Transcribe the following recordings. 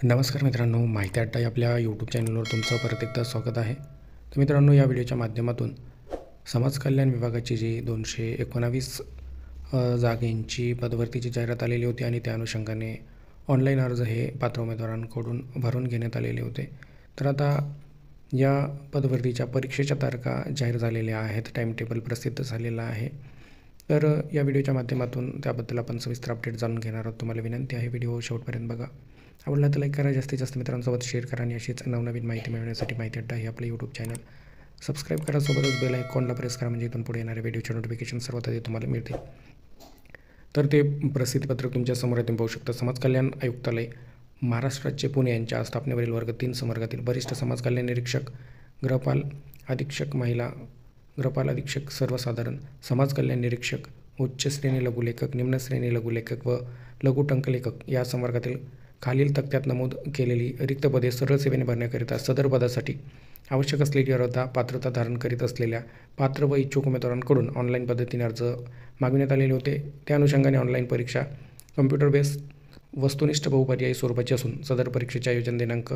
नमस्कार मित्रांनो, माहिती अड्डा या आपल्या यूट्यूब चॅनलवर तुमचं परत एकदा स्वागत आहे. तर मित्रांनो, या व्हिडिओच्या माध्यमातून समाज कल्याण विभागाची जी 219 जागेंची पदभरतीची जाहिरात आलेली होती आणि त्या अनुषंगाने ऑनलाईन अर्ज हे पात्र उमेदवारांकडून भरून घेण्यात आलेले होते. तर आता या पदभरतीच्या परीक्षेच्या तारखा जाहीर झालेल्या आहेत, टाईम टेबल प्रसिद्ध झालेला आहे. तर या व्हिडिओच्या माध्यमातून त्याबद्दल आपण सविस्तर अपडेट जाणून घेणार आहोत. तुम्हाला विनंती आहे, व्हिडिओ शेवटपर्यंत बघा. आवडला तर लाईक करा, जास्तीत जास्त मित्रांसोबत शेअर करा आणि अशीच नवनवीन माहिती मिळवण्यासाठी माहिती अड्डा हे आपलं यूट्यूब चॅनल सबस्क्राईब करा. सोबतच बेल आयकॉनला प्रेस करा, म्हणजे इथून पुढे येणारे व्हिडिओचे नोटिफिकेशन सर्वात आधी तुम्हाला मिळतील. तर ते प्रसिद्धीपत्रक तुमच्या समोर येऊन पाहू शकता. समाज कल्याण आयुक्तालय महाराष्ट्र राज्य पुणे यांच्या स्थापनेवरील वर्ग 3 संवर्गातील वरिष्ठ समाज कल्याण निरीक्षक, गृहपाल अधीक्षक महिला, गृहपाल अधीक्षक सर्वसाधारण, समाज कल्याण निरीक्षक, उच्च श्रेणी लघुलेखक, निम्न श्रेणी लघुलेखक व लघु टंकलेखक या संवर्गातील खालील तक्त्यात नमूद केलेली रिक्त पदे सरळ सेवेने भरण्याकरिता सदर पदासाठी आवश्यक असलेली अर्हता पात्रता धारण करीत असलेल्या पात्र व इच्छुक उमेदवारांकडून ऑनलाईन पद्धतीने अर्ज मागविण्यात आलेले होते. त्या अनुषंगाने ऑनलाईन परीक्षा कम्प्युटर बेस्ड वस्तुनिष्ठ बहुपर्यायी स्वरूपाची असून सदर परीक्षेचे आयोजन दिनांक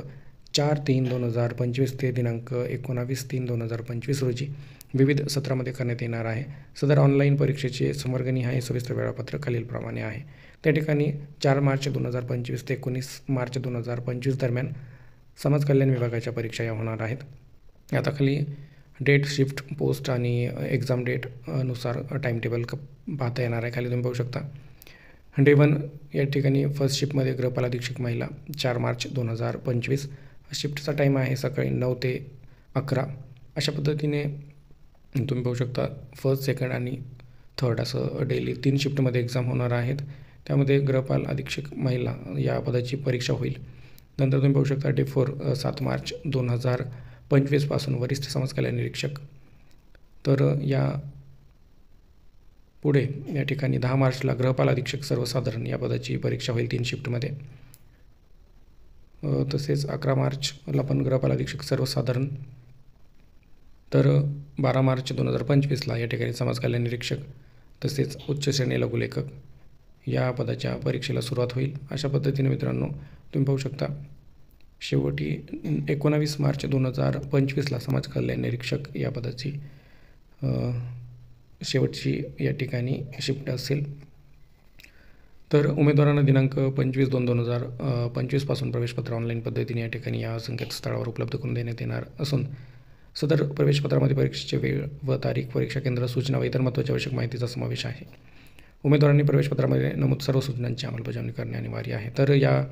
4/3/2025 ते दिनांक 19/3/2025 रोजी विविध सत्रामध्ये करण्यात येणार आहे. सदर ऑनलाईन परीक्षेचे संवर्गनिहाय सविस्तर वेळापत्रक खालीलप्रमाणे आहे. त्या ठिकाणी 4 मार्च 2025 ते 19 मार्च 2025 दरम्यान समाज कल्याण विभागाच्या परीक्षा या होणार आहेत. आता खाली डेट, शिफ्ट, पोस्ट आणि एक्झाम डेट नुसार टाईम टेबल पाहता येणार आहे. खाली तुम्ही पाहू शकता. डे 1 या ठिकाणी फर्स्ट शिफ्टमध्ये गृहपाल अधीक्षक महिला 4 मार्च 2025. शिफ्टचा टाईम आहे सकाळी 9 ते 11. अशा पद्धतीने तुम्ही पाहू शकता. फर्स्ट, सेकंड आणि थर्ड असं डेली 3 शिफ्टमध्ये एक्झाम होणार आहेत. त्यामध्ये गृहपाल अधीक्षक महिला या पदाची परीक्षा होईल. नंतर तुम्ही पाहू शकता डे 4 7 मार्च 2025 पासून वरिष्ठ समाज कल्याण निरीक्षक. तर या पुढे या ठिकाणी 10 मार्चला गृहपाल अधीक्षक सर्वसाधारण या पदाची परीक्षा होईल 3 शिफ्टमध्ये. तसेच 11 मार्चला पण गृहपाल अधीक्षक सर्वसाधारण. तर 12 मार्च 2025ला या ठिकाणी समाज कल्याण निरीक्षक तसेच उच्च श्रेणी लघुलेखक या पदाच्या परीक्षेला सुरुवात होईल. अशा पद्धतीने मित्रांनो तुम्ही पाहू शकता. शेवटी 19 मार्च 2025ला समाज कल्याण निरीक्षक या पदाची शेवटची या ठिकाणी शिफ्ट असेल. तर उमेदवारांना दिनांक 25/2/2025 पासून प्रवेशपत्र ऑनलाईन पद्धतीने या ठिकाणी या संकेतस्थळावर उपलब्ध करून देण्यात येणार असून सदर प्रवेशपत्रामध्ये परीक्षेचे वेळ व तारीख, परीक्षा केंद्र, सूचना व इतर महत्त्वाची आवश्यक माहितीचा समावेश आहे. उमेदवारांनी प्रवेशपत्रामध्ये नमूद सर्व सूचनांची अंमलबजावणी करणे अनिवार्य आहे. तर या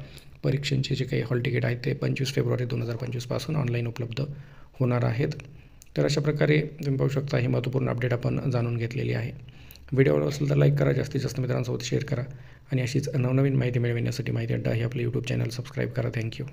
परीक्षांचे जे काही हॉल तिकीट आहेत ते 25 फेब्रुवारी 2025 पासून ऑनलाईन उपलब्ध होणार आहेत. तर अशा प्रकारे तुम्ही पाहू शकता. ही महत्त्वपूर्ण अपडेट आपण जाणून घेतलेली आहे. व्हिडिओ आवडला असेल तर लाईक करा, जास्तीत जास्त मित्रांसोबत शेअर करा आणि अशीच नवनवीन माहिती मिळविण्यासाठी माहिती अड्डा हे आपले यूट्यूब चॅनल सबस्क्राईब करा. थँक्यू.